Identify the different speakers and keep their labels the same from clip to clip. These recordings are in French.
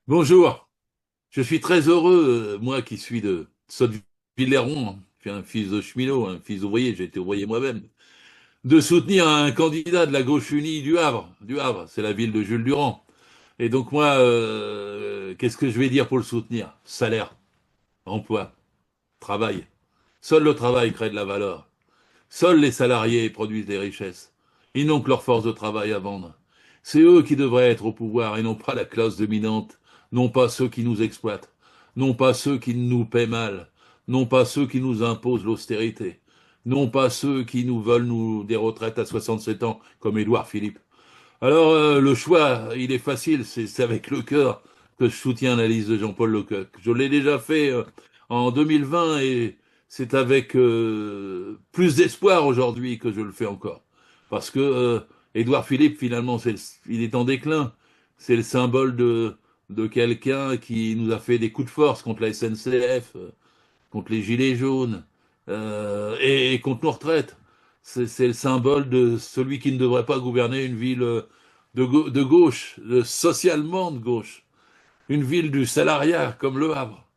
Speaker 1: Bonjour, je suis très heureux, moi qui suis de Sottevilleron, hein. Je suis un fils de cheminot, un fils d'ouvrier, j'ai été ouvrier moi-même, de soutenir un candidat de la gauche unie du Havre. Du Havre, c'est la ville de Jules Durand. Et donc moi, qu'est-ce que je vais dire pour le soutenir? Salaire, emploi, travail. Seul le travail crée de la valeur. Seuls les salariés produisent des richesses. Ils n'ont que leur force de travail à vendre. C'est eux qui devraient être au pouvoir et non pas la classe dominante, non pas ceux qui nous exploitent, non pas ceux qui nous paient mal, non pas ceux qui nous imposent l'austérité, non pas ceux qui nous veulent nous des retraites à 67 ans comme Édouard Philippe. Alors le choix, il est facile, c'est avec le cœur que je soutiens la liste de Jean-Paul Lecoq. Je l'ai déjà fait en 2020 et c'est avec plus d'espoir aujourd'hui que je le fais encore. Parce que Édouard Philippe, finalement, il est en déclin. C'est le symbole de quelqu'un qui nous a fait des coups de force contre la SNCF, contre les gilets jaunes et contre nos retraites. C'est le symbole de celui qui ne devrait pas gouverner une ville de gauche, socialement de gauche, une ville du salariat comme Le Havre.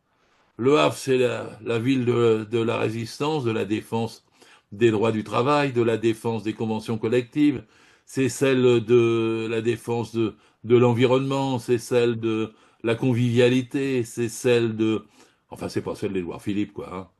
Speaker 1: Le Havre, c'est la ville de la résistance, de la défense des droits du travail, de la défense des conventions collectives, c'est celle de la défense de l'environnement, c'est celle de la convivialité, c'est celle de... Enfin, c'est pas celle d'Édouard Philippe, quoi,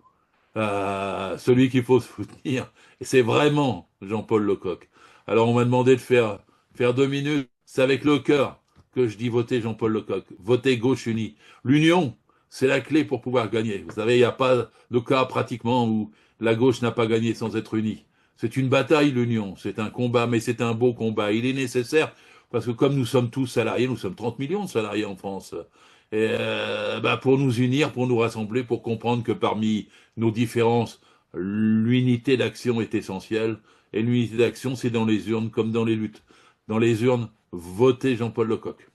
Speaker 1: hein. Celui qu'il faut soutenir, et c'est vraiment Jean-Paul Lecoq. Alors on m'a demandé de faire 2 minutes, c'est avec le cœur que je dis voter Jean-Paul Lecoq, voter gauche unie. L'union, c'est la clé pour pouvoir gagner. Vous savez, il n'y a pas de cas pratiquement où la gauche n'a pas gagné sans être unie. C'est une bataille, l'union, c'est un combat, mais c'est un beau combat. Il est nécessaire parce que comme nous sommes tous salariés, nous sommes 30 millions de salariés en France, et pour nous unir, pour nous rassembler, pour comprendre que parmi nos différences, l'unité d'action est essentielle. Et l'unité d'action, c'est dans les urnes comme dans les luttes. Dans les urnes, votez Jean-Paul Lecoq.